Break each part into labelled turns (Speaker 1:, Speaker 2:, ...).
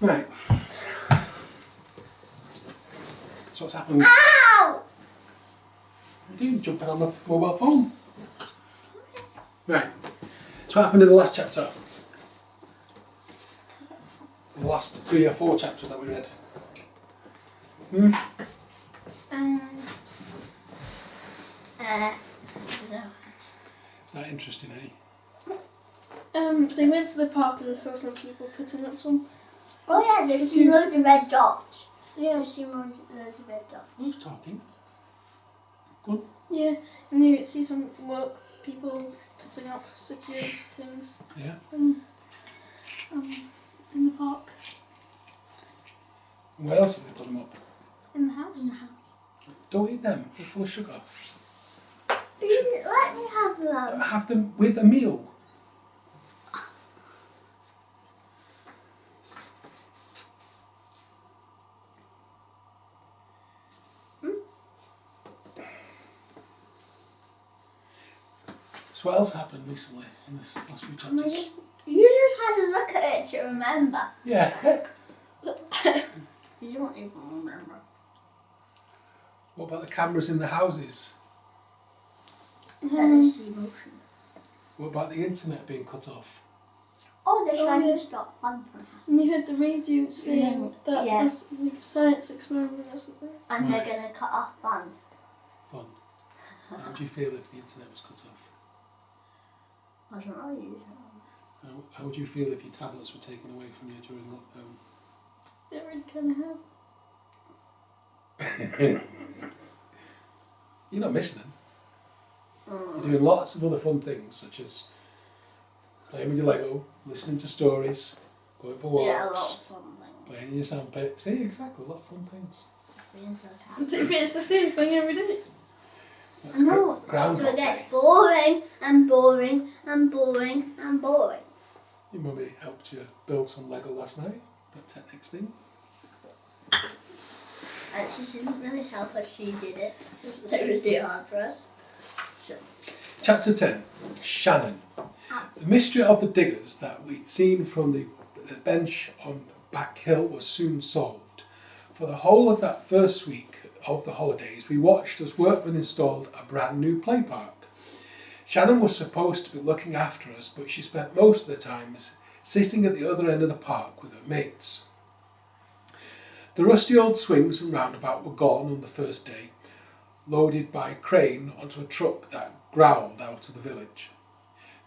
Speaker 1: Right. So what's happening?
Speaker 2: Ow!
Speaker 1: What are you doing? Jumping on the mobile phone? Right. So what happened in the last chapter? The last 3 or 4 chapters that we read. That interesting, eh?
Speaker 3: They went to the park and they saw some people putting up some.
Speaker 2: Oh yeah, there's seen loads of red dots.
Speaker 3: Yeah.
Speaker 2: There's seen loads of red dots.
Speaker 1: Who's talking? Go on.
Speaker 3: Yeah, and you see some work people putting up security things.
Speaker 1: Yeah.
Speaker 3: In the park.
Speaker 1: And where else have they put them up?
Speaker 3: In the house.
Speaker 2: In the house.
Speaker 1: Don't eat them. They're full of sugar.
Speaker 2: Please let me have them.
Speaker 1: Have them with a meal. So what else happened recently in this last few chapters?
Speaker 2: You just had to look at it to remember.
Speaker 1: Yeah.
Speaker 2: You don't even remember.
Speaker 1: What about the cameras in the houses?
Speaker 2: Let us see motion.
Speaker 1: What about the internet being cut off?
Speaker 2: Oh, they're trying
Speaker 3: yeah.
Speaker 2: to stop fun from happening.
Speaker 3: And you heard the radio saying that
Speaker 2: Yeah.
Speaker 3: there's like a science experiment or something.
Speaker 2: And
Speaker 1: Right.
Speaker 2: they're going to cut off fun.
Speaker 1: Fun. How would you feel if the internet was cut off?
Speaker 2: I don't know you.
Speaker 1: How would you feel if your tablets were taken away from you during lockdown?
Speaker 3: They already kind of have.
Speaker 1: You're not missing them. You're doing lots of other fun things, such as playing with your Lego, listening to stories, going for walks,
Speaker 2: Yeah, a lot of fun things.
Speaker 1: playing in your sandpit. See, exactly, a lot of fun things.
Speaker 2: Being so
Speaker 3: If it's the same thing every day.
Speaker 1: That's
Speaker 2: No, that's
Speaker 1: Groundhog
Speaker 2: what gets
Speaker 1: Day.
Speaker 2: boring and boring and boring and boring.
Speaker 1: Your mummy helped you build some Lego last night, that Technics thing.
Speaker 2: And she didn't really help us, she did it. It was too hard for us. So,
Speaker 1: Chapter 10, Shannon. The mystery of the diggers that we'd seen from the bench on Back Hill was soon solved. For the whole of that first week of the holidays, we watched as workmen installed a brand new play park. Shannon was supposed to be looking after us, but she spent most of the time sitting at the other end of the park with her mates. The rusty old swings and roundabout were gone on the first day, loaded by crane onto a truck that growled out of the village.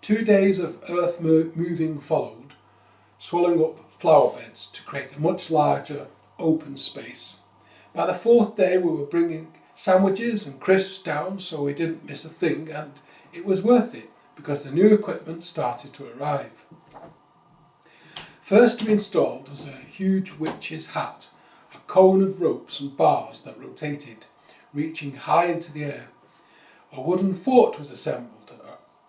Speaker 1: 2 days of earth moving followed, swallowing up flower beds to create a much larger open space. By the 4th day we were bringing sandwiches and crisps down so we didn't miss a thing, and it was worth it because the new equipment started to arrive. First to be installed was a huge witch's hat, a cone of ropes and bars that rotated, reaching high into the air. A wooden fort was assembled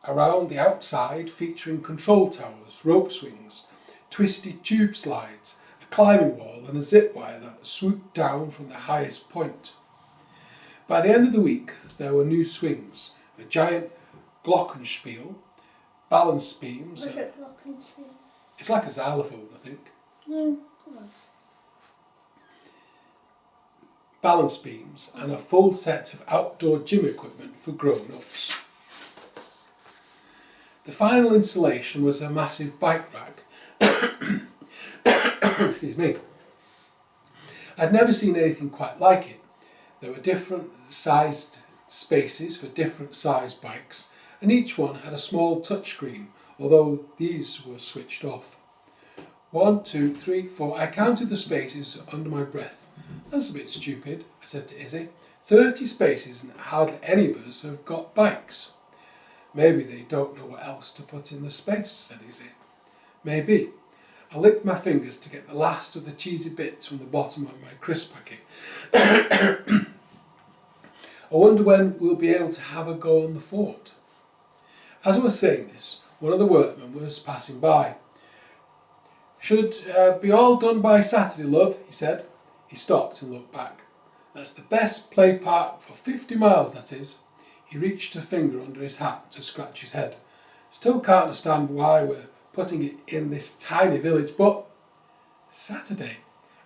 Speaker 1: around the outside, featuring control towers, rope swings, twisted tube slides, a climbing wall and a zip wire that swooped down from the highest point. By the end of the week there were new swings, a giant glockenspiel, balance beams.
Speaker 2: what's it glockenspiel?
Speaker 1: It's like a xylophone, I think.
Speaker 3: Yeah.
Speaker 1: Balance beams and a full set of outdoor gym equipment for grown-ups. The final installation was a massive bike rack. Excuse me. I'd never seen anything quite like it. There were different sized spaces for different sized bikes, and each one had a small touchscreen, although these were switched off. 1, 2, 3, 4. I counted the spaces under my breath. That's a bit stupid, I said to Izzy. 30 spaces and hardly any of us have got bikes. Maybe they don't know what else to put in the space, said Izzy. Maybe. I licked my fingers to get the last of the cheesy bits from the bottom of my crisp packet. I wonder when we'll be able to have a go on the fort. As I was saying this, one of the workmen was passing by. Should be all done by Saturday, love, he said. He stopped and looked back. That's the best play park for 50 miles, that is. He reached a finger under his hat to scratch his head. Still can't understand why we're putting it in this tiny village, but Saturday,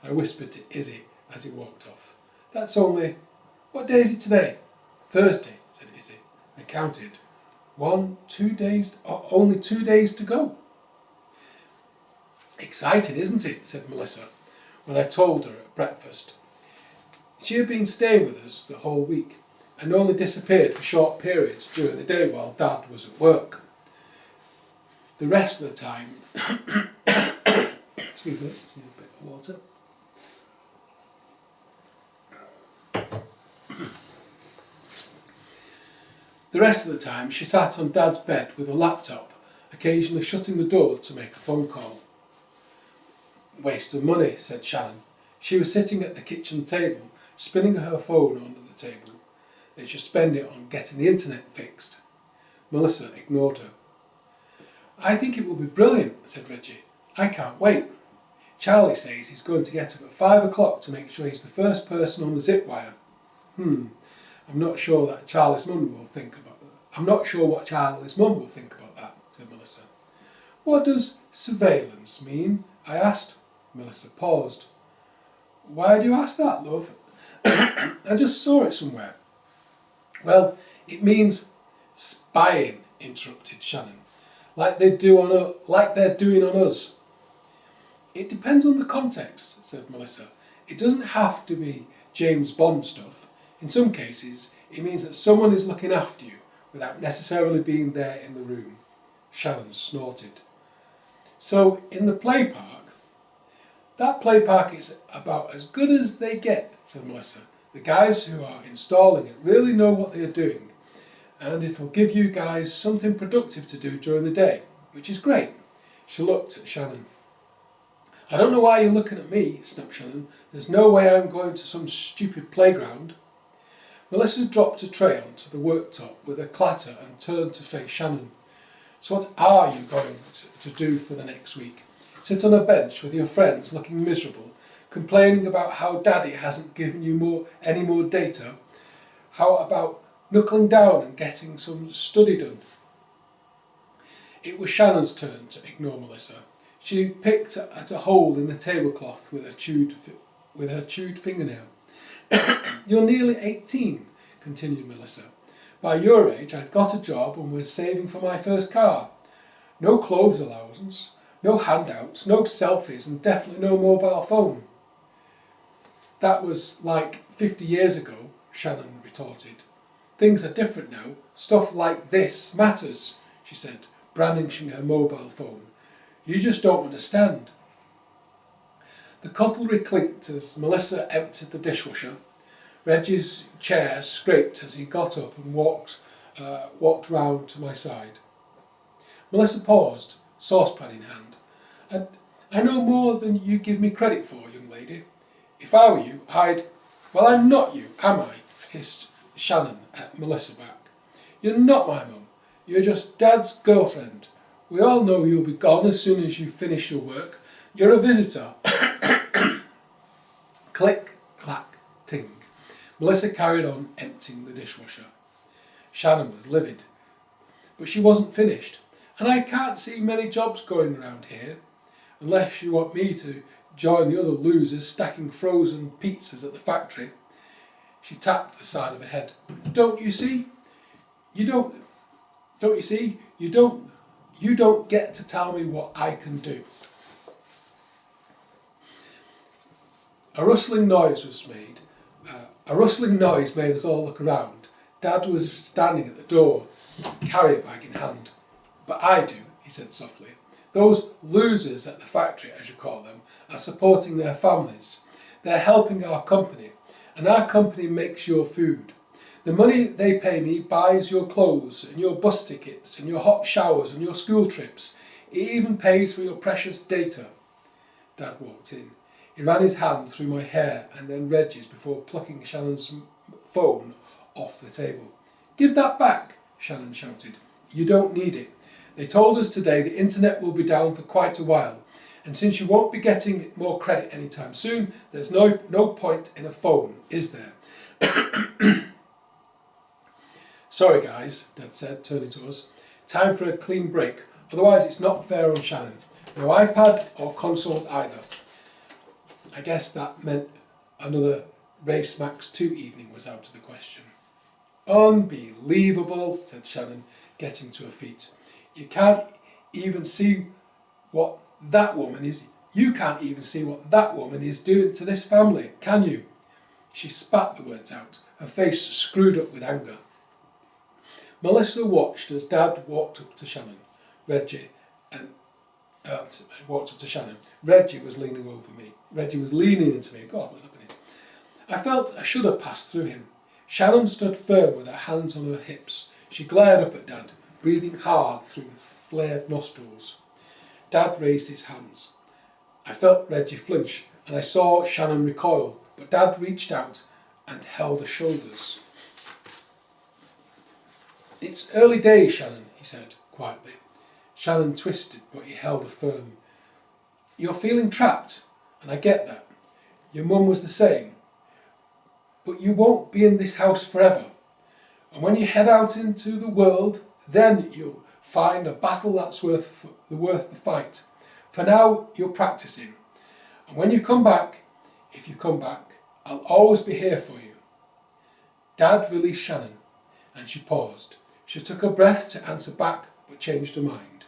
Speaker 1: I whispered to Izzy as he walked off. That's only... What day is it today? Thursday, said Izzy. I counted. 1, 2 days... only 2 days to go. Exciting, isn't it? Said Melissa, when I told her at breakfast. She had been staying with us the whole week and only disappeared for short periods during the day while Dad was at work. The rest of the time... Excuse me, just need a bit of water. The rest of the time she sat on Dad's bed with a laptop, occasionally shutting the door to make a phone call. Waste of money, said Shannon. She was sitting at the kitchen table, spinning her phone onto the table. They should spend it on getting the internet fixed. Melissa ignored her. I think it will be brilliant, said Reggie. I can't wait. Charlie says he's going to get up at 5 o'clock to make sure he's the first person on the zip wire. I'm not sure that Charlie's mum will think about that. I'm not sure what Charlie's mum will think about that, said Melissa. What does surveillance mean? I asked. Melissa paused. Why do you ask that, love? I just saw it somewhere. Well, it means spying, interrupted Shannon, like they're doing on us. It depends on the context, said Melissa. It doesn't have to be James Bond stuff. In some cases, it means that someone is looking after you without necessarily being there in the room. Shannon snorted. So, in the play park, that play park is about as good as they get, said Melissa. The guys who are installing it really know what they are doing, and it'll give you guys something productive to do during the day, which is great. She looked at Shannon. I don't know why you're looking at me, snapped Shannon. There's no way I'm going to some stupid playground. Melissa dropped a tray onto the worktop with a clatter and turned to face Shannon. So what are you going to do for the next week? Sit on a bench with your friends looking miserable, complaining about how Daddy hasn't given you any more data? How about knuckling down and getting some study done? It was Shannon's turn to ignore Melissa. She picked at a hole in the tablecloth with her chewed fingernail. You're nearly 18, continued Melissa. By your age, I'd got a job and was saving for my first car. No clothes allowance, no handouts, no selfies, and definitely no mobile phone. That was like 50 years ago, Shannon retorted. Things are different now. Stuff like this matters, she said, brandishing her mobile phone. You just don't understand. The cutlery clinked as Melissa emptied the dishwasher. Reggie's chair scraped as he got up and walked round to my side. Melissa paused, saucepan in hand. I know more than you give me credit for, young lady. If I were you, Well, I'm not you, am I? Hissed Shannon at Melissa back. You're not my mum. You're just Dad's girlfriend. We all know you'll be gone as soon as you finish your work. You're a visitor. Click, clack, ting. Melissa carried on emptying the dishwasher. Shannon was livid. But she wasn't finished. And I can't see many jobs going around here, unless you want me to join the other losers stacking frozen pizzas at the factory. She tapped the side of her head. Don't you see? You don't get to tell me what I can do. A rustling noise made us all look around. Dad was standing at the door, carrier bag in hand. But I do, he said softly. Those losers at the factory, as you call them, are supporting their families. They're helping our company, and our company makes your food. The money they pay me buys your clothes and your bus tickets and your hot showers and your school trips. It even pays for your precious data. Dad walked in. He ran his hand through my hair and then Reggie's before plucking Shannon's phone off the table. Give that back, Shannon shouted. You don't need it. They told us today the internet will be down for quite a while, and since you won't be getting more credit anytime soon, there's no point in a phone, is there? Sorry guys, Dad said, turning to us. Time for a clean break, otherwise it's not fair on Shannon. No iPad or consoles either. I guess that meant another Race Max 2 evening was out of the question. Unbelievable, said Shannon, getting to her feet. You can't even see what that woman is. You can't even see what that woman is doing to this family, can you? She spat the words out, her face screwed up with anger. Melissa watched as Dad walked up to Shannon. Reggie was leaning over me. Reggie was leaning into me. God, what's happening? I felt a shudder pass through him. Shannon stood firm with her hands on her hips. She glared up at Dad, breathing hard through flared nostrils. Dad raised his hands. I felt Reggie flinch, and I saw Shannon recoil, but Dad reached out and held her shoulders. It's early days, Shannon, he said quietly. Shannon twisted, but he held her firm. You're feeling trapped, and I get that. Your mum was the same. But you won't be in this house forever. And when you head out into the world, then you'll find a battle that's worth the fight. For now, you're practicing. And when you come back, if you come back, I'll always be here for you. Dad released Shannon, and she paused. She took a breath to answer back, but changed her mind.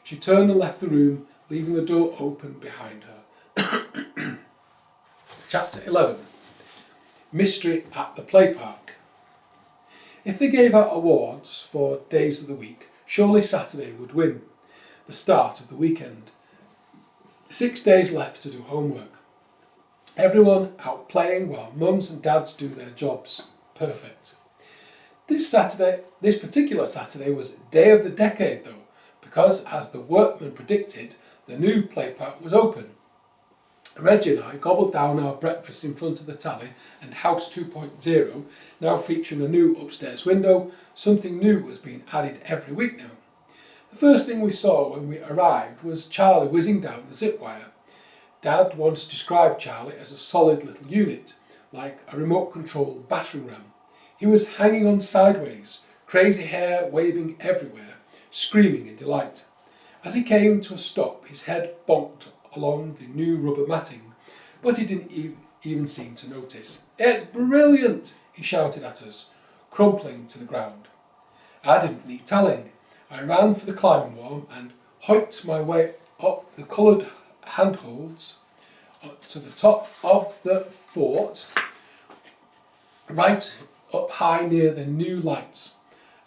Speaker 1: She turned and left the room, leaving the door open behind her. Chapter 11. Mystery at the play park. If they gave out awards for days of the week, surely Saturday would win, the start of the weekend. 6 days left to do homework. Everyone out playing while mums and dads do their jobs. Perfect. This particular Saturday was day of the decade though, because as the workman predicted, the new play park was open. Reggie and I gobbled down our breakfast in front of the tally, and House 2.0, now featuring a new upstairs window, something new was being added every week now. The first thing we saw when we arrived was Charlie whizzing down the zip wire. Dad once described Charlie as a solid little unit, like a remote-controlled battering ram. He was hanging on sideways, crazy hair waving everywhere, screaming in delight. As he came to a stop, his head bonked along the new rubber matting, but he didn't even seem to notice. It's brilliant, he shouted at us, crumpling to the ground. I didn't need telling. I ran for the climbing wall and hoiked my way up the coloured handholds to the top of the fort, right up high near the new lights.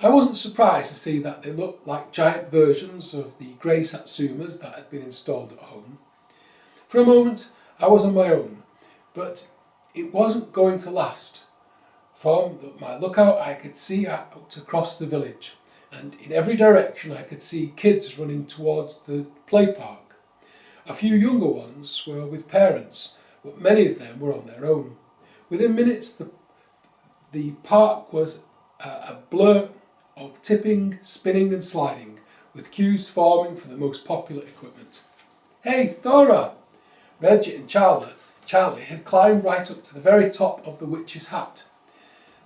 Speaker 1: I wasn't surprised to see that they looked like giant versions of the grey Satsumas that had been installed at home. For a moment I was on my own, but it wasn't going to last. From my lookout I could see out across the village, and in every direction I could see kids running towards the play park. A few younger ones were with parents, but many of them were on their own. Within minutes the park was a blur of tipping, spinning and sliding, with queues forming for the most popular equipment. Hey, Thora! Reggie and Charlie had climbed right up to the very top of the witch's hat.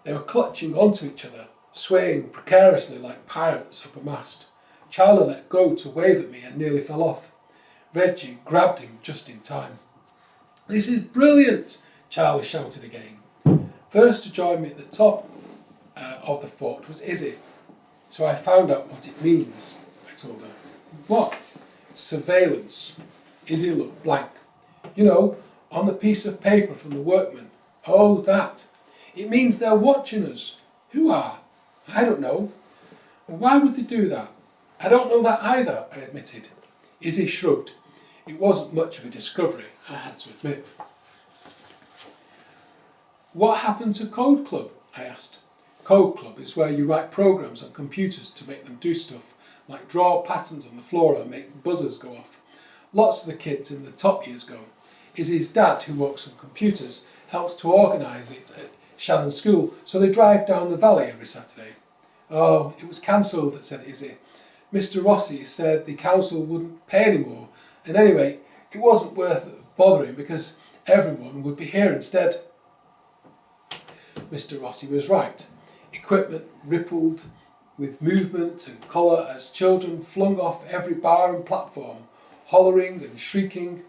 Speaker 1: They were clutching onto each other, swaying precariously like pirates up a mast. Charlie let go to wave at me and nearly fell off. Reggie grabbed him just in time. This is brilliant, Charlie shouted again. First to join me at the top of the fort was Izzy, so I found out what it means, I told her. What? Surveillance. Izzy looked blank. You know, on the piece of paper from the workman. Oh, that. It means they're watching us. Who are? I don't know. Why would they do that? I don't know that either, I admitted. Izzy shrugged. It wasn't much of a discovery, I had to admit. What happened to Code Club? I asked. Code Club is where you write programs on computers to make them do stuff, like draw patterns on the floor and make buzzers go off. Lots of the kids in the top years go. Izzy's dad, who works on computers, helps to organise it at Shannon School, so they drive down the valley every Saturday. Oh, it was cancelled, said Izzy. Mr. Rossi said the council wouldn't pay anymore, and anyway, it wasn't worth bothering because everyone would be here instead. Mr. Rossi was right. Equipment rippled with movement and colour as children flung off every bar and platform, hollering and shrieking.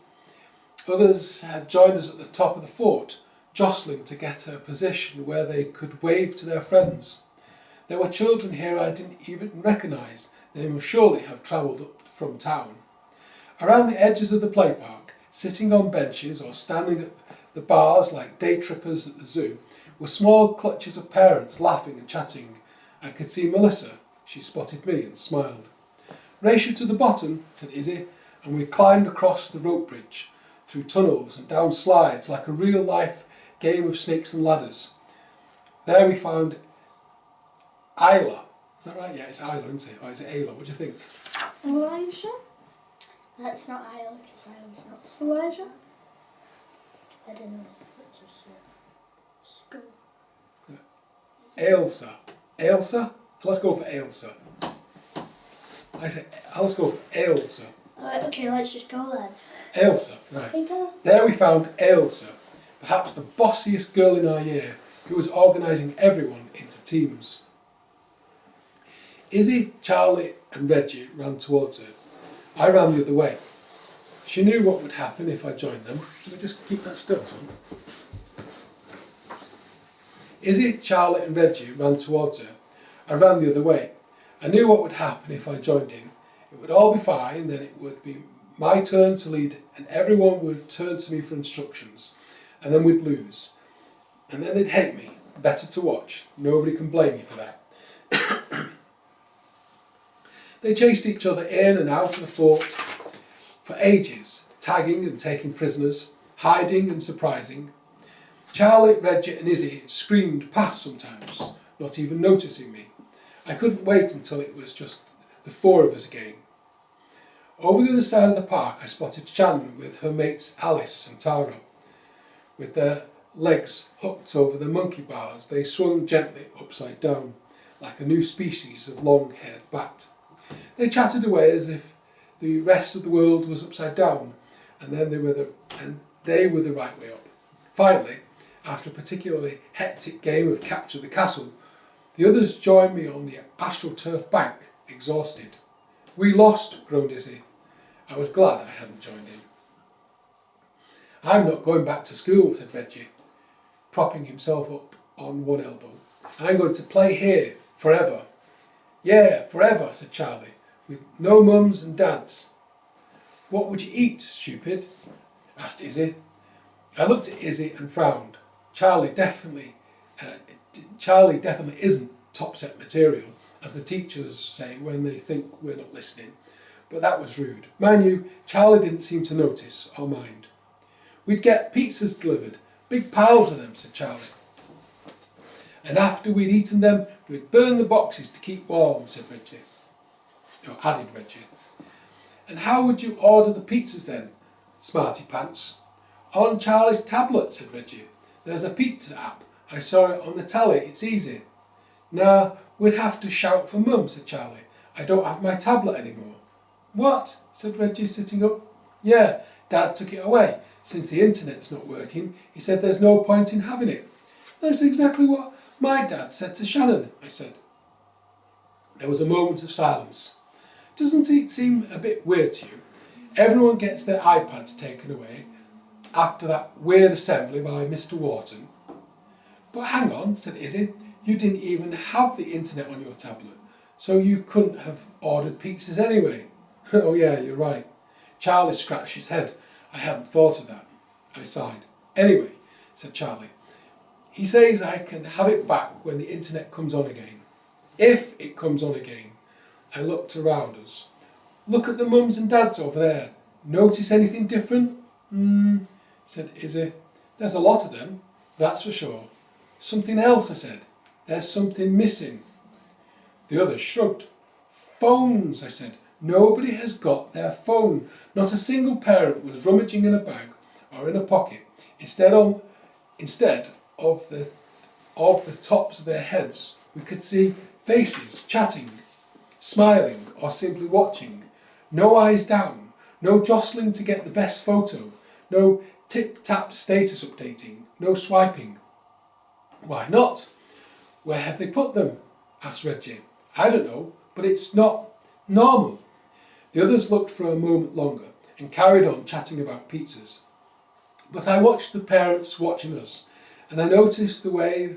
Speaker 1: Others had joined us at the top of the fort, jostling to get a position where they could wave to their friends. There were children here I didn't even recognise. They must surely have travelled up from town. Around the edges of the play park, sitting on benches or standing at the bars like day trippers at the zoo, were small clutches of parents laughing and chatting. I could see Melissa. She spotted me and smiled. "Race you to the bottom," said Izzy, and we climbed across the rope bridge, through tunnels and down slides like a real-life game of snakes and ladders. There we found Isla. Is that right? Yeah, it's Isla, isn't it? Or is it Ayla? What do you think?
Speaker 3: Elijah?
Speaker 2: That's not Isla, because Isla's not
Speaker 3: Elijah?
Speaker 2: I don't know. It's just school.
Speaker 1: Ailsa. Ailsa? Let's go for Ailsa. Let's go for Ailsa.
Speaker 2: Alright, okay, let's just go then.
Speaker 1: Ailsa, right.
Speaker 2: Okay, go.
Speaker 1: There we found Ailsa, perhaps the bossiest girl in our year, who was organising everyone into teams. Izzy, Charlie and Reggie ran towards her. I ran the other way. She knew what would happen if I joined them. Can we just keep that still, son? Izzy, Charlie and Reggie ran towards her. I ran the other way. I knew what would happen if I joined in. It would all be fine, then it would be my turn to lead and everyone would turn to me for instructions. And then we'd lose. And then they'd hate me. Better to watch. Nobody can blame me for that. They chased each other in and out of the fort for ages, tagging and taking prisoners, hiding and surprising. Charlie, Reggie and Izzy screamed past sometimes, not even noticing me. I couldn't wait until it was just the four of us again. Over the other side of the park I spotted Shannon with her mates Alice and Tara. With their legs hooked over the monkey bars, they swung gently upside down, like a new species of long-haired bat. They chatted away as if the rest of the world was upside down, and then they were the right way up. Finally, after a particularly hectic game of Capture the Castle, the others joined me on the AstroTurf bank, exhausted. "We lost," groaned Izzy. I was glad I hadn't joined in. "I'm not going back to school," said Reggie, propping himself up on one elbow. "I'm going to play here, forever." "Yeah, forever," said Charlie, "with no mums and dads." "What would you eat, stupid?" asked Izzy. I looked at Izzy and frowned. Charlie definitely isn't top-set material, as the teachers say when they think we're not listening. But that was rude. Mind you, Charlie didn't seem to notice or mind. "We'd get pizzas delivered, big piles of them," said Charlie. "And after we'd eaten them, we'd burn the boxes to keep warm," said Reggie. Added Reggie. "And how would you order the pizzas then, smarty pants?" "On Charlie's tablet," said Reggie. "There's a pizza app. I saw it on the telly. It's easy." "Nah, we'd have to shout for Mum," said Charlie. "I don't have my tablet anymore." "What?" said Reggie, sitting up. "Yeah, Dad took it away. Since the internet's not working, he said there's no point in having it." "That's exactly what my dad said to Shannon," I said. There was a moment of silence. "Doesn't it seem a bit weird to you? Everyone gets their iPads taken away after that weird assembly by Mr. Wharton." "But hang on," said Izzy. "You didn't even have the internet on your tablet, so you couldn't have ordered pizzas anyway." "Oh yeah, you're right." Charlie scratched his head. "I hadn't thought of that." I sighed. "Anyway," said Charlie, "he says I can have it back when the internet comes on again. If it comes on again." I looked around us. "Look at the mums and dads over there. Notice anything different?" Said Izzy. "There's a lot of them, that's for sure." "Something else," I said. "There's something missing." The others shrugged. "Phones," I said. "Nobody has got their phone. Not a single parent was rummaging in a bag or in a pocket. Instead of the tops of their heads, we could see faces chatting, smiling or simply watching. No eyes down, no jostling to get the best photo, no tip-tap status updating, no swiping." "Why not? Where have they put them?" asked Reggie. "I don't know, but it's not normal." The others looked for a moment longer and carried on chatting about pizzas. But I watched the parents watching us, and I noticed the way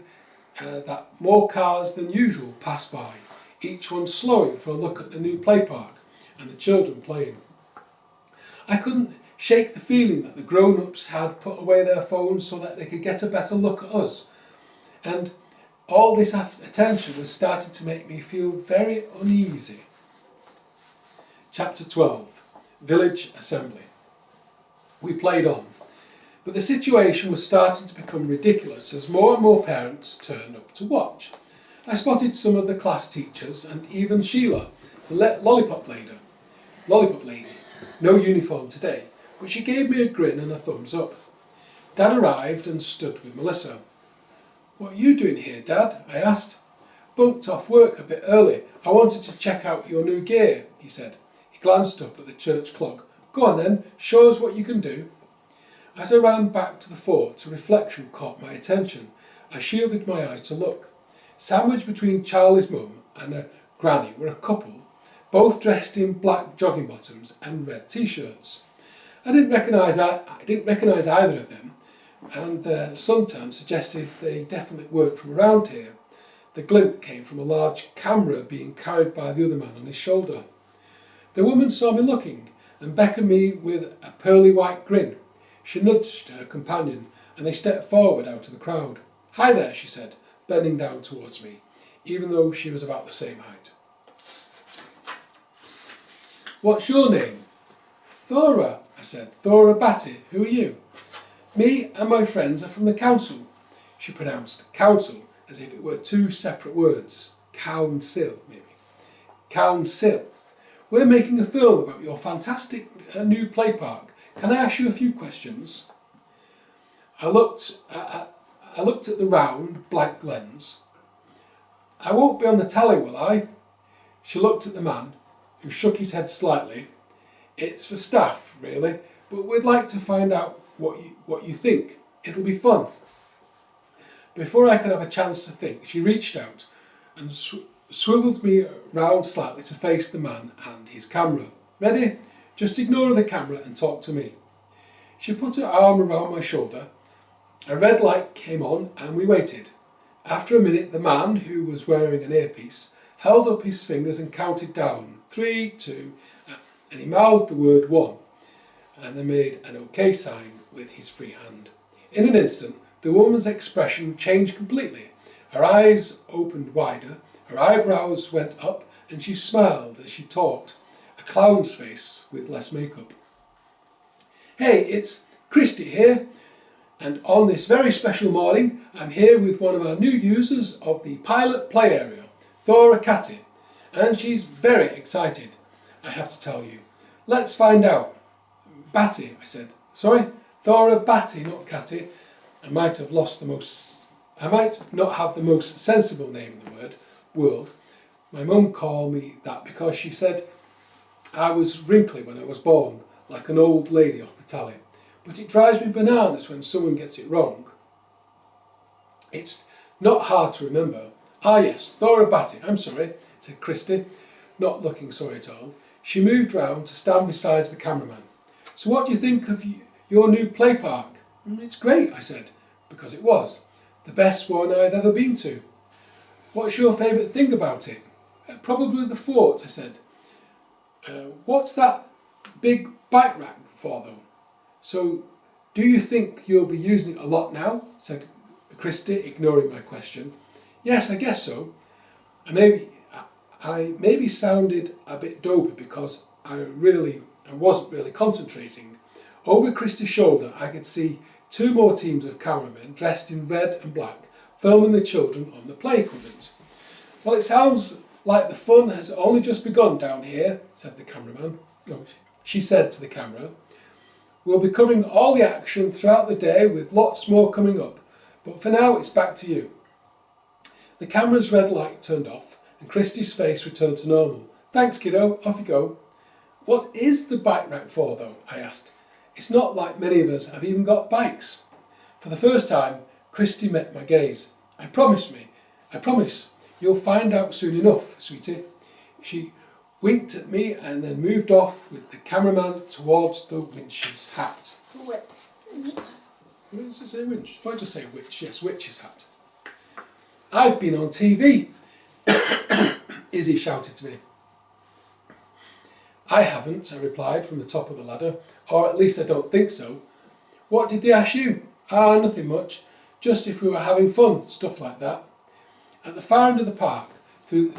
Speaker 1: that more cars than usual passed by, each one slowing for a look at the new play park and the children playing. I couldn't shake the feeling that the grown-ups had put away their phones so that they could get a better look at us, and all this attention was starting to make me feel very uneasy. Chapter 12. Village Assembly. We played on, but the situation was starting to become ridiculous as more and more parents turned up to watch. I spotted some of the class teachers and even Sheila, the lollipop lady. No uniform today, but she gave me a grin and a thumbs up. Dad arrived and stood with Melissa. "What are you doing here, Dad?" I asked. "Bunked off work a bit early. I wanted to check out your new gear," he said. He glanced up at the church clock. "Go on then, show us what you can do." As I ran back to the fort, a reflection caught my attention. I shielded my eyes to look. Sandwiched between Charlie's mum and a granny were a couple, both dressed in black jogging bottoms and red t-shirts. I didn't recognise either of them, and the suntan suggested they definitely weren't from around here. The glint came from a large camera being carried by the other man on his shoulder. The woman saw me looking and beckoned me with a pearly white grin. She nudged her companion and they stepped forward out of the crowd. "Hi there," she said, bending down towards me, even though she was about the same height. "What's your name?" "Thora," I said. "Thora Batty. Who are you?" "Me and my friends are from the council." She pronounced council as if it were two separate words. Council, maybe. Council. "We're making a film about your fantastic new play park. Can I ask you a few questions?" I looked at the round, blank lens. "I won't be on the telly, will I?" She looked at the man, who shook his head slightly. "It's for staff, really, but we'd like to find out what you think. It'll be fun." Before I could have a chance to think, she reached out and swiveled me round slightly to face the man and his camera. "Ready? Just ignore the camera and talk to me." She put her arm around my shoulder. A red light came on and we waited. After a minute, the man, who was wearing an earpiece, held up his fingers and counted down. 3, 2, and he mouthed the word 1, and then made an OK sign with his free hand. In an instant, the woman's expression changed completely. Her eyes opened wider, her eyebrows went up, and she smiled as she talked, a clown's face with less makeup. "Hey, it's Christy here, and on this very special morning, I'm here with one of our new users of the pilot play area, Thora Catty, and she's very excited, I have to tell you. Let's find out." "Batty," I said. "Sorry? Thora Batty, not Catty. I might not have the most sensible name in the world. My mum called me that because she said I was wrinkly when I was born, like an old lady off the telly. But it drives me bananas when someone gets it wrong. It's not hard to remember." "Ah yes, Thora Batty, I'm sorry," said Christy, not looking sorry at all. She moved round to stand beside the cameraman. "So what do you think of your new play park?" "It's great," I said, because it was. "The best one I've ever been to." "What's your favourite thing about it?" "Probably the fort," I said. What's that big bike rack for though?" "So, do you think you'll be using it a lot now?" said Christy, ignoring my question. "Yes, I guess so." I maybe sounded a bit dopey because I wasn't really concentrating. Over Christy's shoulder I could see 2 more teams of cameramen dressed in red and black filming the children on the play equipment. "Well, it sounds like the fun has only just begun down here," said the cameraman. No, she said to the camera. "We'll be covering all the action throughout the day with lots more coming up, but for now it's back to you." The camera's red light turned off and Christy's face returned to normal. "Thanks, kiddo, off you go." "What is the bike rack for though?" I asked. "It's not like many of us have even got bikes." For the first time, Christy met my gaze. I promise you'll find out soon enough, sweetie." She winked at me and then moved off with the cameraman towards the winch's hat.
Speaker 2: Whip.
Speaker 1: What does it say winch? Oh, I just say witch. Yes, witch's hat. I've been on TV, Izzy shouted to me. I haven't, I replied from the top of the ladder, or at least I don't think so. What did they ask you? Ah, nothing much. Just if we were having fun, stuff like that. At the far end of the park, through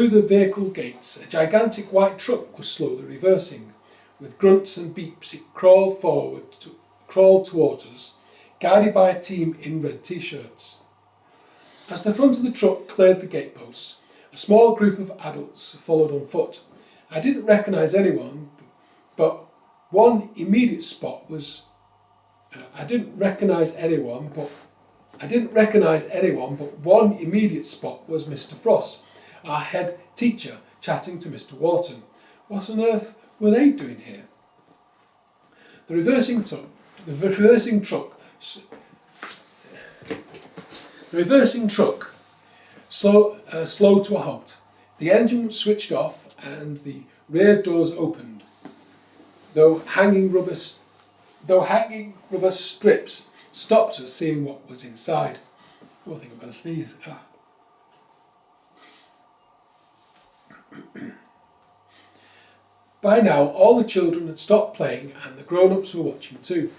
Speaker 1: the vehicle gates, a gigantic white truck was slowly reversing. With grunts and beeps, it crawled towards us, guided by a team in red t-shirts. As the front of the truck cleared the gateposts, a small group of adults followed on foot. I didn't recognise anyone, but one immediate spot was. I didn't recognise anyone, but one immediate spot was Mr. Frost, our head teacher, chatting to Mr. Wharton. What on earth were they doing here? The reversing truck slowed to a halt. The engine was switched off and the rear doors opened, though hanging rubber strips stopped us seeing what was inside. Oh, I think I'm going to sneeze. By now, all the children had stopped playing and the grown-ups were watching too.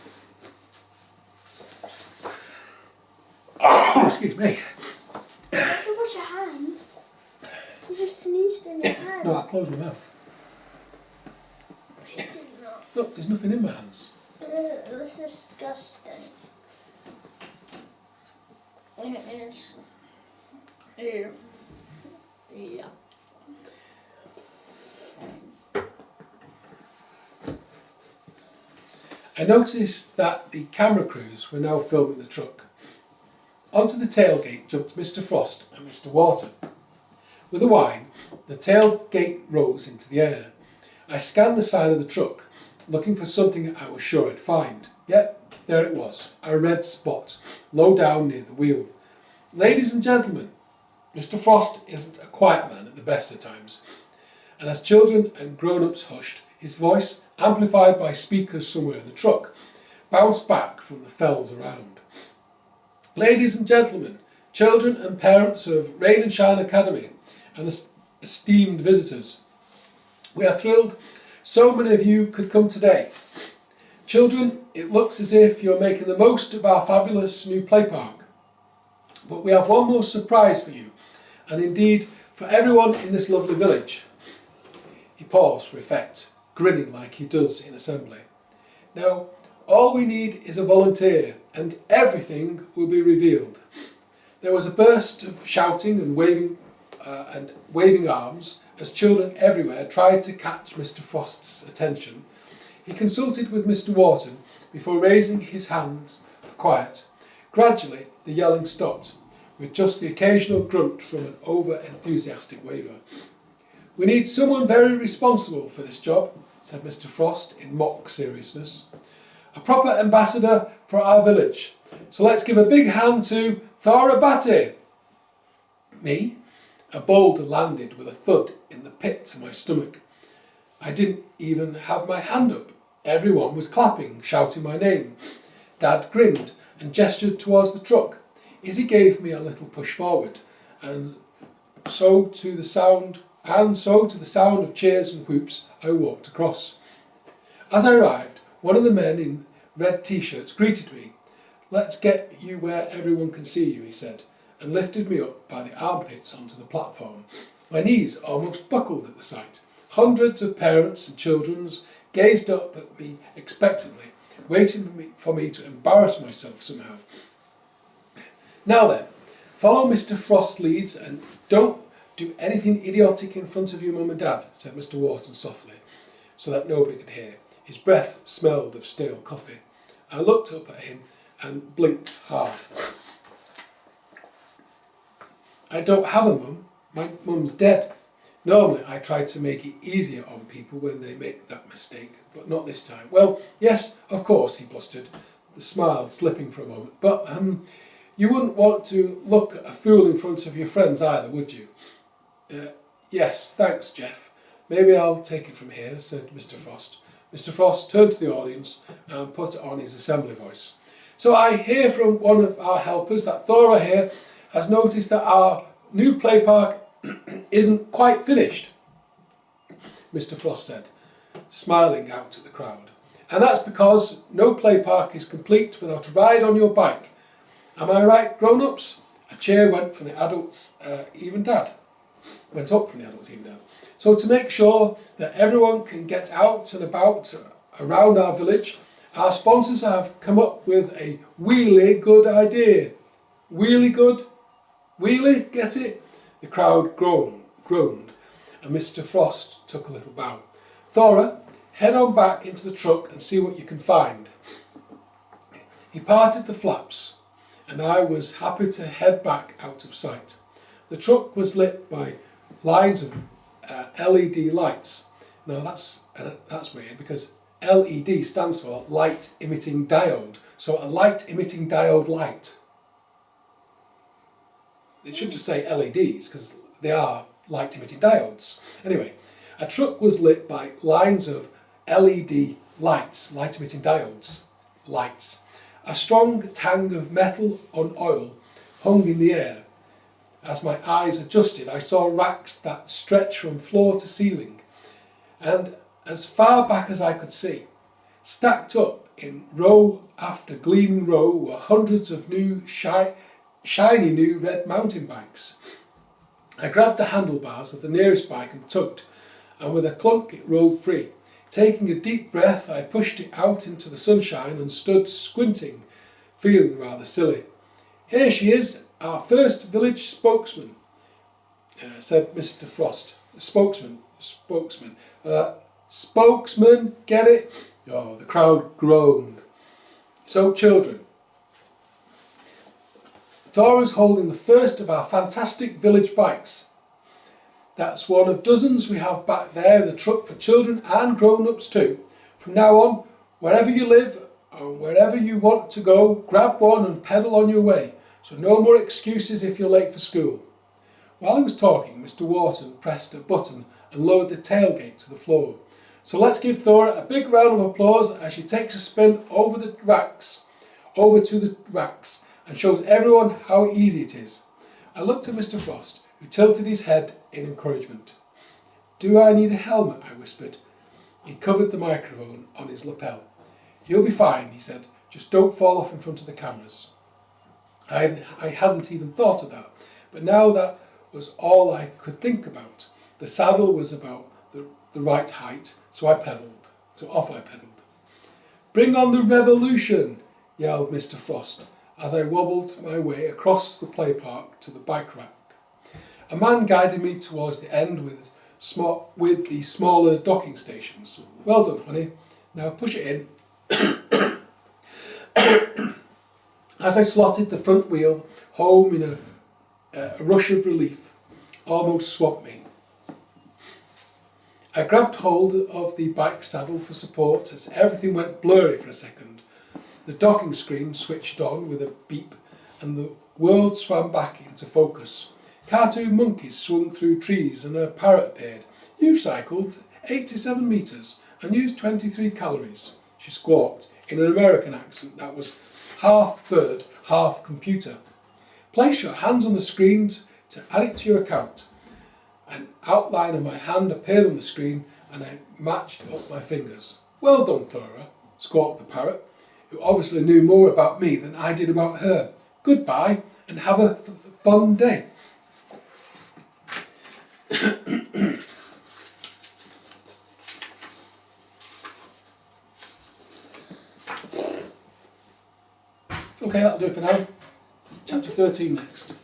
Speaker 1: Excuse me.
Speaker 2: You have to wash your hands. You just sneezed in your hand.
Speaker 1: No, I closed my mouth.
Speaker 2: You did not.
Speaker 1: Look, there's nothing in my hands.
Speaker 2: It was disgusting. It is. Yeah.
Speaker 1: I noticed that the camera crews were now filming the truck. Onto the tailgate jumped Mr. Frost and Mr. Wharton. With a whine, the tailgate rose into the air. I scanned the side of the truck, looking for something I was sure I'd find. Yep, there it was, a red spot, low down near the wheel. Ladies and gentlemen, Mr. Frost isn't a quiet man at the best of times. And as children and grown-ups hushed, his voice, amplified by speakers somewhere in the truck, bounced back from the fells around. Ladies and gentlemen, children and parents of Rain and Shine Academy, and esteemed visitors, we are thrilled so many of you could come today. Children, it looks as if you're making the most of our fabulous new play park. But we have one more surprise for you, and indeed for everyone in this lovely village. He paused for effect, grinning like he does in assembly. Now, all we need is a volunteer, and everything will be revealed. There was a burst of shouting and waving arms as children everywhere tried to catch Mr. Frost's attention. He consulted with Mr. Wharton before raising his hands for quiet. Gradually, the yelling stopped, with just the occasional grunt from an over-enthusiastic waver. We need someone very responsible for this job, said Mr. Frost in mock seriousness. A proper ambassador for our village. So let's give a big hand to Thora Batty. Me? A boulder landed with a thud in the pit of my stomach. I didn't even have my hand up. Everyone was clapping, shouting my name. Dad grinned and gestured towards the truck. Izzy gave me a little push forward, and so to the sound of cheers and whoops, I walked across. As I arrived, one of the men in red t-shirts greeted me. Let's get you where everyone can see you, he said, and lifted me up by the armpits onto the platform. My knees almost buckled at the sight. Hundreds of parents and children gazed up at me expectantly, waiting for me to embarrass myself somehow. Now then, follow Mr. Frost's leads and don't do anything idiotic in front of your mum and dad, said Mr. Wharton softly, so that nobody could hear. His breath smelled of stale coffee. I looked up at him and blinked hard. I don't have a mum. My mum's dead. Normally I try to make it easier on people when they make that mistake, but not this time. Well, yes, of course, he blustered, the smile slipping for a moment. But you wouldn't want to look a fool in front of your friends either, would you? Yes, thanks, Jeff. Maybe I'll take it from here, said Mr. Frost. Mr. Frost turned to the audience and put on his assembly voice. So I hear from one of our helpers that Thora here has noticed that our new play park isn't quite finished, Mr. Frost said, smiling out at the crowd. And that's because no play park is complete without a ride on your bike. Am I right, grown-ups? A cheer went from the adults, even Dad. Went up from the adults, even Dad. So to make sure that everyone can get out and about around our village, our sponsors have come up with a really good idea. Really good? Wheelie? Get it? The crowd groaned, and Mr. Frost took a little bow. Thora, head on back into the truck and see what you can find. He parted the flaps, and I was happy to head back out of sight. The truck was lit by lines of LED lights. Now that's weird because LED stands for light emitting diode. So a light emitting diode light. It should just say LEDs because they are light emitting diodes. Anyway, a truck was lit by lines of LED lights, light emitting diodes, lights. A strong tang of metal on oil hung in the air. As my eyes adjusted, I saw racks that stretched from floor to ceiling, and as far back as I could see, stacked up in row after gleaming row were hundreds of new, shiny new red mountain bikes. I grabbed the handlebars of the nearest bike and tugged, and with a clunk it rolled free. Taking a deep breath, I pushed it out into the sunshine and stood squinting, feeling rather silly. Here she is, our first village spokesman, said Mr. Frost. Spokesman, get it? Oh, the crowd groaned. So, children, Thora's holding the first of our fantastic village bikes. That's one of dozens we have back there in the truck for children and grown-ups too. From now on, wherever you live or wherever you want to go, grab one and pedal on your way. So no more excuses if you're late for school. While he was talking, Mr. Wharton pressed a button and lowered the tailgate to the floor. So let's give Thora a big round of applause as she takes a spin over to the racks, and shows everyone how easy it is. I looked at Mr. Frost, who tilted his head in encouragement. Do I need a helmet? I whispered. He covered the microphone on his lapel. You'll be fine, he said. Just don't fall off in front of the cameras. I hadn't even thought of that, but now that was all I could think about. The saddle was about the right height, so off I pedalled. Bring on the revolution, yelled Mr. Frost, as I wobbled my way across the play park to the bike rack. A man guided me towards the end with the smaller docking stations. Well done, honey. Now push it in. As I slotted the front wheel home in a rush of relief, almost swamped me. I grabbed hold of the bike saddle for support as everything went blurry for a second. The docking screen switched on with a beep and the world swam back into focus. Cartoon monkeys swung through trees and a parrot appeared. You've cycled 87 metres and used 23 calories, she squawked in an American accent that was half bird, half computer. Place your hands on the screen to add it to your account. An outline of my hand appeared on the screen and I matched up my fingers. Well done, Thora, squawked the parrot, who obviously knew more about me than I did about her. Goodbye and have a fun day. Okay, that'll do it for now. Chapter 13 next.